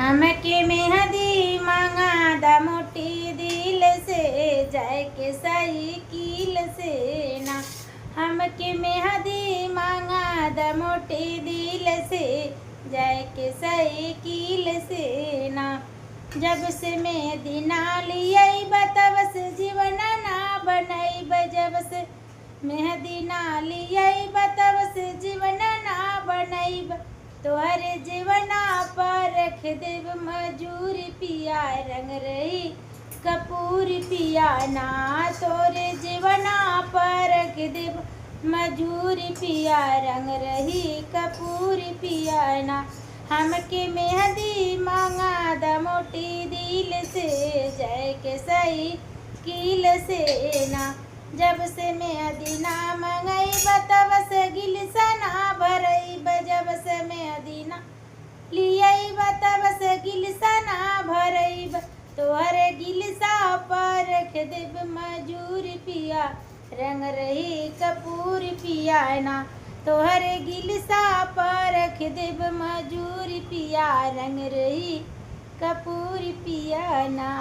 हमके मेहंदी मांगा दा मोटी दिल से जाए के साइकिल से ना। हमके मेहंदी मांगा दा मोटी दिल से जाए के साइकिल से ना। जब से मेहंदी ना लियाई तब से जीवन ना बनैब। जब से मेहंदी ना लियाई तब से जीवन ना बनैब। तोहरे जीवना पर रख देव मजूर पिया रंग रही कपूर पिया ना। तोरे जीवना पर रख देव मजूर पिया रंग रही कपूर पिया ना। हमके मेहंदी मांगा दा मोटी दिल से जाए के सही कील से ना। जब से मेहंदी ना मंगई तब से गिलसा ना भरई। जब से मेहंदी ना लियाई तब से गिलसा ना भरई। तोहरे गिलसा पर रख देव मजूर पिया रंग रही कपूर पिया ना। तोहरे गिलसा पर रख देव मजूर पिया रंग रही कपूर पिया ना।